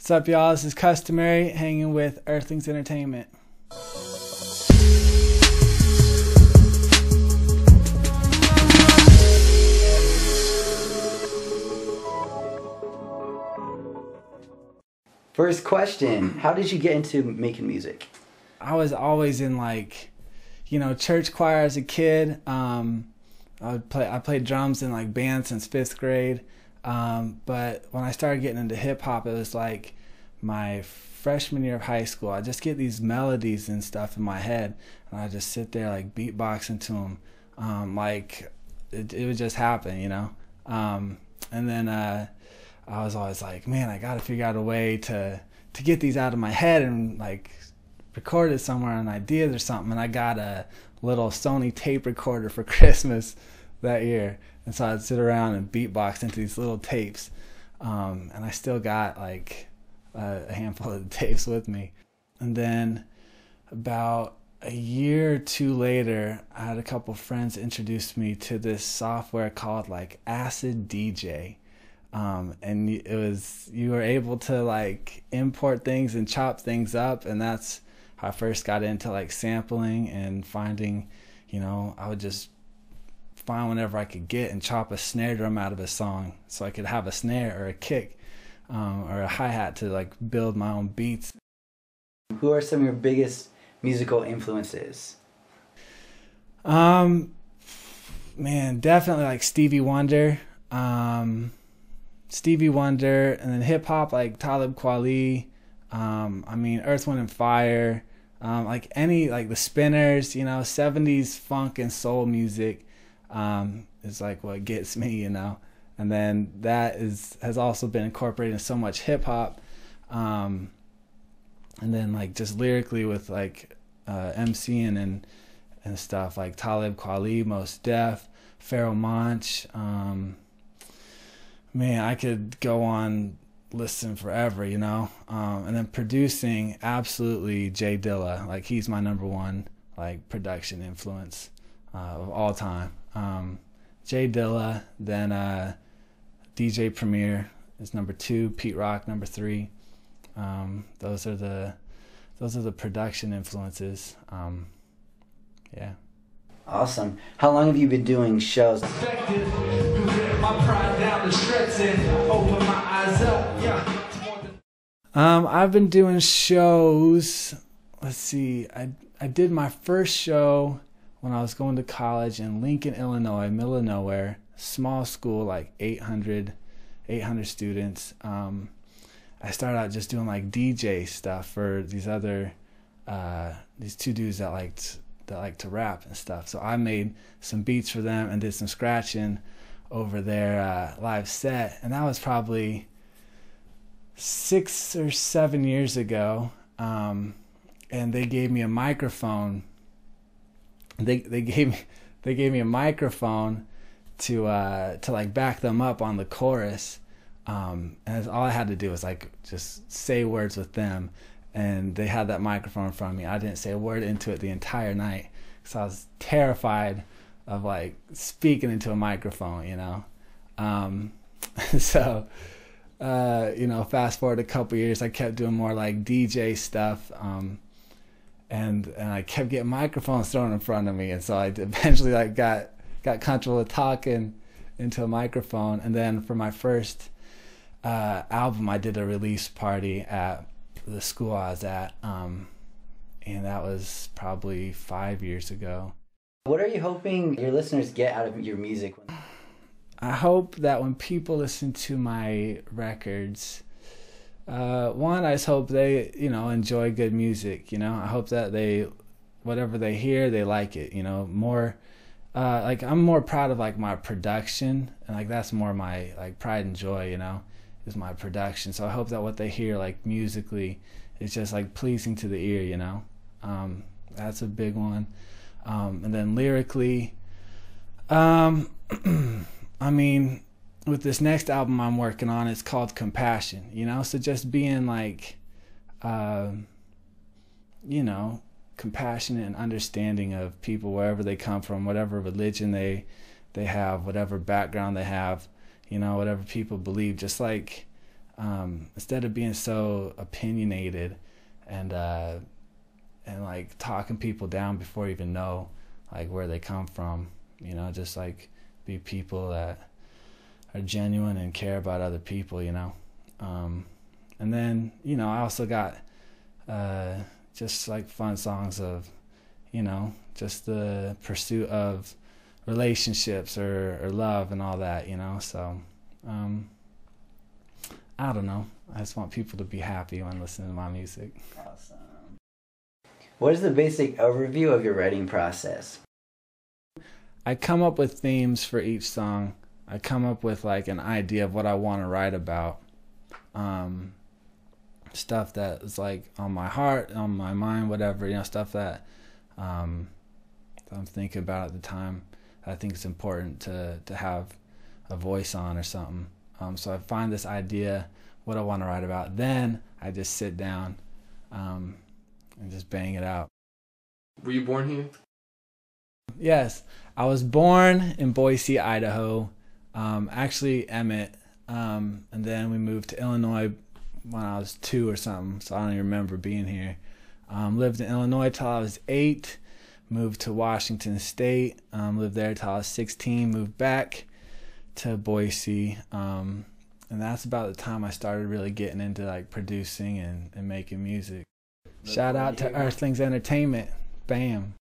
What's up, y'all? This is Customary, hanging with Earthlings Entertainment. First question, how did you get into making music? I was always in church choir as a kid. I played drums in band since 5th grade. But when I started getting into hip hop, it was like my freshman year of high school. I just get these melodies and stuff in my head, and I just sit there beatboxing to them. It would just happen, you know. And then I was always like, man, I got to figure out a way to get these out of my head and record it somewhere on ideas or something. And I got a little Sony tape recorder for Christmas that year. And so I'd sit around and beatbox into these little tapes. And I still got a handful of the tapes with me. And then about a year or two later, I had a couple friends introduce me to this software called Acid DJ. And you were able to import things and chop things up, and that's how I first got into sampling and finding, I would just find whenever I could get and chop a snare drum out of a song so I could have a snare or a kick or a hi-hat to build my own beats. Who are some of your biggest musical influences? Man, definitely Stevie Wonder. Stevie Wonder, and then hip hop Talib Kweli, Earth, Wind and Fire, the Spinners, 70s funk and soul music is what gets me, and then that has also been incorporated in so much hip hop, and then just lyrically with emceeing and stuff Talib Kweli, Mos Def, Pharoah Monch. Man, I could go on listening forever, and then producing, absolutely Jay Dilla. He's my number one production influence of all time. Jay Dilla, then DJ Premier is number 2, Pete Rock number 3. Those are the production influences. Yeah. Awesome. How long have you been doing shows? I've been doing shows. Let's see. I did my first show when I was going to college in Lincoln, Illinois, middle of nowhere, small school, 800 students. I started out just doing DJ stuff for these two dudes that like to rap and stuff. So I made some beats for them and did some scratching over their live set, and that was probably 6 or 7 years ago. And they gave me a microphone. They gave me a microphone to back them up on the chorus. And all I had to do was just say words with them. And they had that microphone in front of me. I didn't say a word into it the entire night because I was terrified of speaking into a microphone, So, fast forward a couple years, I kept doing more DJ stuff, and I kept getting microphones thrown in front of me, and so I eventually got comfortable with talking into a microphone. And then for my first album, I did a release party at the school I was at, and that was probably 5 years ago. What are you hoping your listeners get out of your music? I hope that when people listen to my records, one, I just hope they, enjoy good music. I hope that whatever they hear, they like it. More, I'm more proud of my production, and that's more my pride and joy. Is my production. So I hope that what they hear musically is just pleasing to the ear. That's a big one. And then lyrically, with this next album I'm working on, it's called Compassion, so just being compassionate and understanding of people wherever they come from, whatever religion they have, whatever background they have, whatever people believe, just instead of being so opinionated and like talking people down before you even know like where they come from, you know, just like be people that are genuine and care about other people, you know. And then, you know, I also got just like fun songs of, you know, just the pursuit of relationships or love and all that, you know. So I don't know, I just want people to be happy when listening to my music. Awesome. What is the basic overview of your writing process? I come up with themes for each song. I come up with like an idea of what I want to write about. Stuff that is like on my heart, on my mind, whatever, you know, stuff that I'm thinking about at the time. I think it's important to have a voice on or something. So I find this idea, what I want to write about. Then I just sit down and just bang it out. Were you born here? Yes, I was born in Boise, Idaho. Actually, Emmett. And then we moved to Illinois when I was 2 or something, so I don't even remember being here. Lived in Illinois till I was 8. Moved to Washington State. Lived there till I was 16. Moved back to Boise. And that's about the time I started really getting into like producing and making music. Shout out to Earthlings Entertainment. Bam.